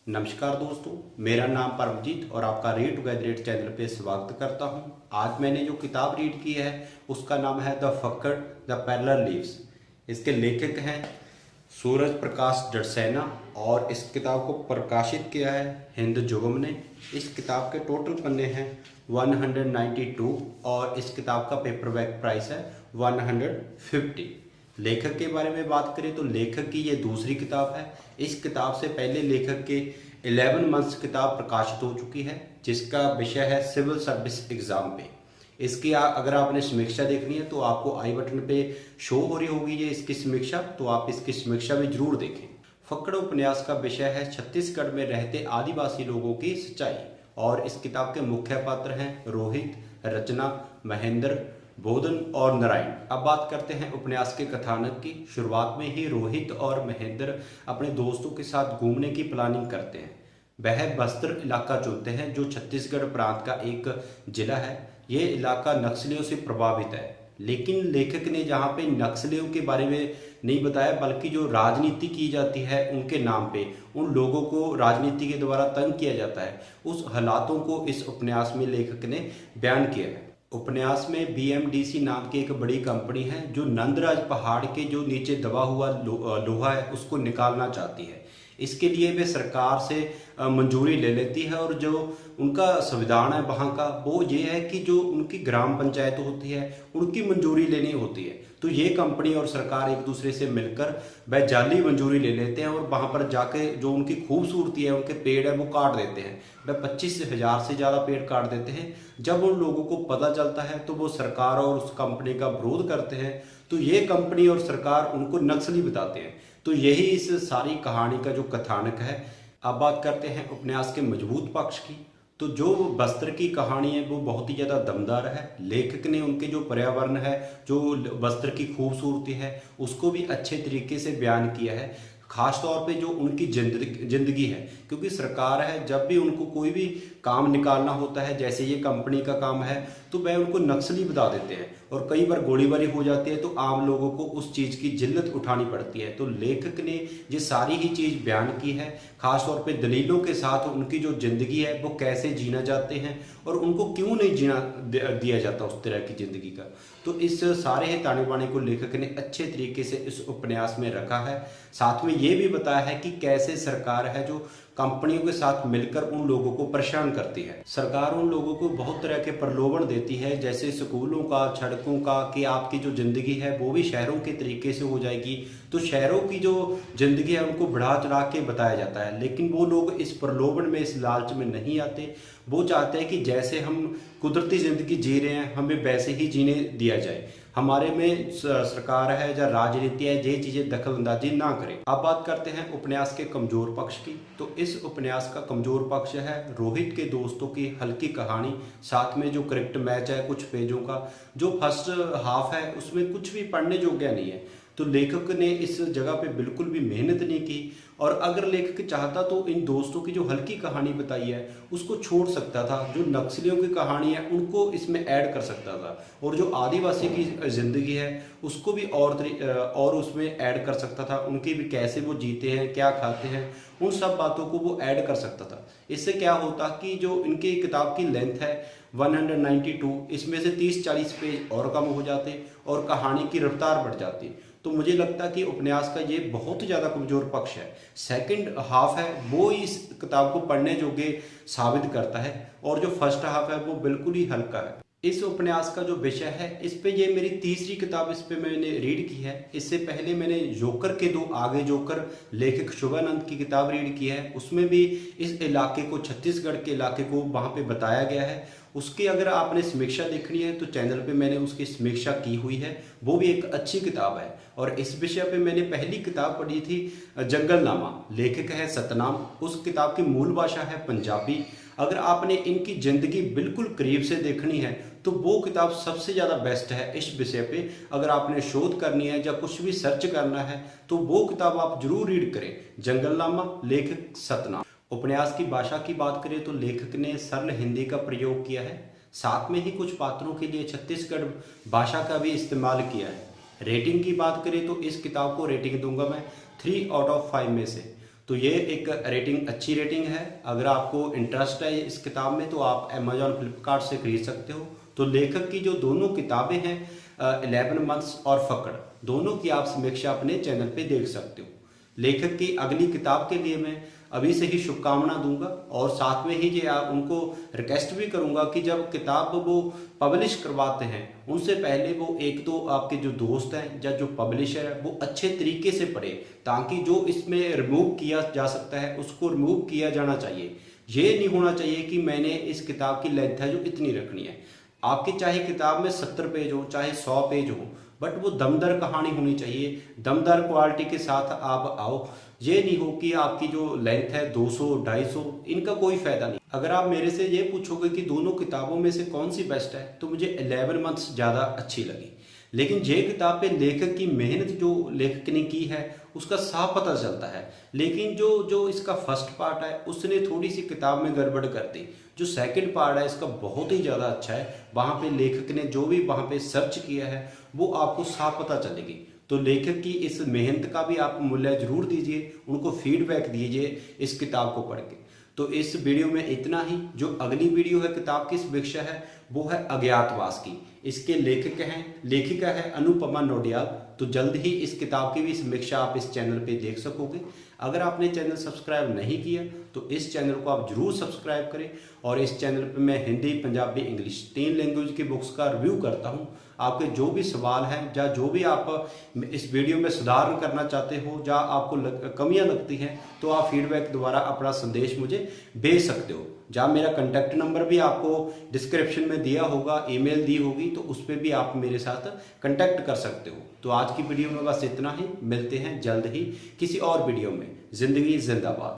नमस्कार दोस्तों, मेरा नाम परमजीत और आपका रीड टुगेदर रीड चैनल पे स्वागत करता हूं। आज मैंने जो किताब रीड की है उसका नाम है the Phakkad the parallel leaves. इसके लेखक हैं सूरज प्रकाश जड़सैना और इस किताब को प्रकाशित किया है हिंद जुगम ने। इस किताब के टोटल पन्ने हैं 192 और इस किताब का पेपरबैक प्राइस है 150। लेखक के बारे में बात करें तो लेखक की ये दूसरी किताब है। इस किताब से पहले लेखक के 11 मंथ्स किताब प्रकाशित हो चुकी है जिसका विषय है सिविल सर्विस एग्जाम पे। इसकी अगर आपने समीक्षा देखनी है तो आपको आई बटन पे शो हो रही होगी ये इसकी समीक्षा, तो आप इसकी समीक्षा भी जरूर देखें। फक्कड़ उपन्यास का विषय है छत्तीसगढ़ में रहते आदिवासी लोगों की सच्चाई और इस किताब के मुख्य पात्र हैं रोहित, रचना, महेंद्र, बोधन और नारायण। अब बात करते हैं उपन्यास के कथानक की। शुरुआत में ही रोहित और महेंद्र अपने दोस्तों के साथ घूमने की प्लानिंग करते हैं। वह बस्तर इलाका चुनते हैं जो छत्तीसगढ़ प्रांत का एक जिला है। ये इलाका नक्सलियों से प्रभावित है, लेकिन लेखक ने जहाँ पे नक्सलियों के बारे में नहीं बताया बल्कि जो राजनीति की जाती है उनके नाम पे उन लोगों को राजनीति के द्वारा तंग किया जाता है, उस हालातों को इस उपन्यास में लेखक ने बयान किया है। उपन्यास में बीएमडीसी नाम की एक बड़ी कंपनी है जो नंदराज पहाड़ के जो नीचे दबा हुआ लोहा है उसको निकालना चाहती है। इसके लिए वे सरकार से मंजूरी ले लेती है और जो उनका संविधान है वहाँ का वो ये है कि जो उनकी ग्राम पंचायत होती है उनकी मंजूरी लेनी होती है। तो ये कंपनी और सरकार एक दूसरे से मिलकर वह जाली मंजूरी ले लेते हैं और वहाँ पर जाके जो उनकी खूबसूरती है उनके पेड़ है वो काट देते हैं। वह 25,000 से ज़्यादा पेड़ काट देते हैं। जब उन लोगों को पता चलता है तो वो सरकार और उस कंपनी का विरोध करते हैं। तो ये कंपनी और सरकार उनको नक्सली बताते हैं। तो यही इस सारी कहानी का जो कथानक है। अब बात करते हैं उपन्यास के मजबूत पक्ष की। तो जो बस्तर की कहानी है वो बहुत ही ज़्यादा दमदार है। लेखक ने उनके जो पर्यावरण है, जो बस्तर की खूबसूरती है उसको भी अच्छे तरीके से बयान किया है। खास तौर पे जो उनकी जिंदगी है, क्योंकि सरकार है जब भी उनको कोई भी काम निकालना होता है, जैसे ये कंपनी का काम है, तो वह उनको नक्सली बता देते हैं और कई बार गोलीबारी हो जाती है तो आम लोगों को उस चीज़ की जिल्लत उठानी पड़ती है। तो लेखक ने ये सारी ही चीज़ बयान की है, खास तौर पे दलीलों के साथ उनकी जो जिंदगी है वो कैसे जीना चाहते हैं और उनको क्यों नहीं जीना दिया जाता उस तरह की जिंदगी का। तो इस सारे ही ताने बाने को लेखक ने अच्छे तरीके से इस उपन्यास में रखा है। साथ में ये भी बताया है कि कैसे सरकार है जो कंपनियों के साथ मिलकर उन लोगों को परेशान करती है। सरकार उन लोगों को बहुत तरह के प्रलोभन देती है, जैसे स्कूलों का, सड़कों का, कि आपकी जो जिंदगी है वो भी शहरों के तरीके से हो जाएगी। तो शहरों की जो जिंदगी है उनको बढ़ा चढ़ा के बताया जाता है, लेकिन वो लोग इस प्रलोभन में, इस लालच में नहीं आते। वो चाहते हैं कि जैसे हम कुदरती जिंदगी जी रहे हैं हमें वैसे ही जीने दिया जाए। हमारे में सरकार है या राजनीति है ये चीजें दखल अंदाजी ना करे। अब बात करते हैं उपन्यास के कमजोर पक्ष की। तो इस उपन्यास का कमजोर पक्ष है रोहित के दोस्तों की हल्की कहानी, साथ में जो करेक्ट मैच है कुछ पेजों का। जो फर्स्ट हाफ है उसमें कुछ भी पढ़ने योग्य नहीं है। तो लेखक ने इस जगह पे बिल्कुल भी मेहनत नहीं की और अगर लेखक चाहता तो इन दोस्तों की जो हल्की कहानी बताई है उसको छोड़ सकता था। जो नक्सलियों की कहानी है उनको इसमें ऐड कर सकता था और जो आदिवासी की ज़िंदगी है उसको भी और उसमें ऐड कर सकता था। उनकी भी कैसे वो जीते हैं, क्या खाते हैं, उन सब बातों को वो ऐड कर सकता था। इससे क्या होता कि जो इनकी किताब की लेंथ है 192, इसमें से 30-40 पेज और कम हो जाते और कहानी की रफ्तार बढ़ जाती। तो मुझे लगता कि उपन्यास का ये बहुत ज़्यादा कमज़ोर पक्ष है। सेकंड हाफ है वो इस किताब को पढ़ने योग्य साबित करता है और जो फर्स्ट हाफ है वो बिल्कुल ही हल्का है। इस उपन्यास का जो विषय है इस पे ये मेरी तीसरी किताब इस पे मैंने रीड की है। इससे पहले मैंने जोकर के दो आगे जोकर लेखक शुभानंद की किताब रीड की है। उसमें भी इस इलाके को, छत्तीसगढ़ के इलाके को वहाँ पे बताया गया है। उसकी अगर आपने समीक्षा देखनी है तो चैनल पे मैंने उसकी समीक्षा की हुई है, वो भी एक अच्छी किताब है। और इस विषय पे मैंने पहली किताब पढ़ी थी जंगलनामा, लेखक है सतनाम। उस किताब की मूल भाषा है पंजाबी। अगर आपने इनकी जिंदगी बिल्कुल करीब से देखनी है तो वो किताब सबसे ज़्यादा बेस्ट है इस विषय पे। अगर आपने शोध करनी है या कुछ भी सर्च करना है तो वो किताब आप जरूर रीड करें, जंगलनामा, लेखक सतनाम। उपन्यास की भाषा की बात करें तो लेखक ने सरल हिंदी का प्रयोग किया है, साथ में ही कुछ पात्रों के लिए छत्तीसगढ़ भाषा का भी इस्तेमाल किया है। रेटिंग की बात करें तो इस किताब को रेटिंग दूंगा मैं 3/5 में से। तो ये एक रेटिंग, अच्छी रेटिंग है। अगर आपको इंटरेस्ट है इस किताब में तो आप अमेजॉन, फ्लिपकार्ट से खरीद सकते हो। तो लेखक की जो दोनों किताबें हैं 11 मंथ्स और फकड़, दोनों की आप समीक्षा अपने चैनल पे देख सकते हो। लेखक की अगली किताब के लिए मैं अभी से ही शुभकामना दूंगा और साथ में ही ये उनको रिक्वेस्ट भी करूंगा कि जब किताब वो पब्लिश करवाते हैं उनसे पहले वो एक दो आपके जो दोस्त हैं या जो पब्लिशर है वो अच्छे तरीके से पढ़े, ताकि जो इसमें रिमूव किया जा सकता है उसको रिमूव किया जाना चाहिए। ये नहीं होना चाहिए कि मैंने इस किताब की लेंथ है जो इतनी रखनी है। आपकी चाहे किताब में 70 पेज हो चाहे 100 पेज हो, बट वो दमदार कहानी होनी चाहिए, दमदार क्वालिटी के साथ आप आओ। ये नहीं हो कि आपकी जो लेंथ है 200, 250, इनका कोई फायदा नहीं। अगर आप मेरे से ये पूछोगे कि दोनों किताबों में से कौन सी बेस्ट है, तो मुझे 11 मंथ्स ज़्यादा अच्छी लगी। लेकिन ये किताब पे लेखक की मेहनत जो लेखक ने की है उसका साफ पता चलता है। लेकिन जो इसका फर्स्ट पार्ट है उसने थोड़ी सी किताब में गड़बड़ कर दी। जो सेकंड पार्ट है इसका बहुत ही ज़्यादा अच्छा है। वहाँ पे लेखक ने जो भी वहाँ पे सर्च किया है वो आपको साफ पता चलेगी। तो लेखक की इस मेहनत का भी आप मूल्य जरूर दीजिए, उनको फीडबैक दीजिए इस किताब को पढ़ के। तो इस वीडियो में इतना ही। जो अगली वीडियो है किताब की समीक्षा है वो है अज्ञातवास की। इसके लेखिका है अनुपमा नौडियाल। तो जल्द ही इस किताब की भी समीक्षा आप इस चैनल पे देख सकोगे। अगर आपने चैनल सब्सक्राइब नहीं किया तो इस चैनल को आप जरूर सब्सक्राइब करें। और इस चैनल पे मैं हिंदी, पंजाबी, इंग्लिश 3 लैंग्वेज की बुक्स का रिव्यू करता हूँ। आपके जो भी सवाल हैं या जो भी आप इस वीडियो में सुधार करना चाहते हो या आपको कमियां लगती हैं तो आप फीडबैक द्वारा अपना संदेश मुझे भेज सकते हो। जहाँ मेरा कॉन्टैक्ट नंबर भी आपको डिस्क्रिप्शन में दिया होगा, ईमेल दी होगी, तो उस पर भी आप मेरे साथ कॉन्टैक्ट कर सकते हो। तो आज की वीडियो में बस इतना ही। मिलते हैं जल्द ही किसी और वीडियो में। जिंदगी जिंदाबाद।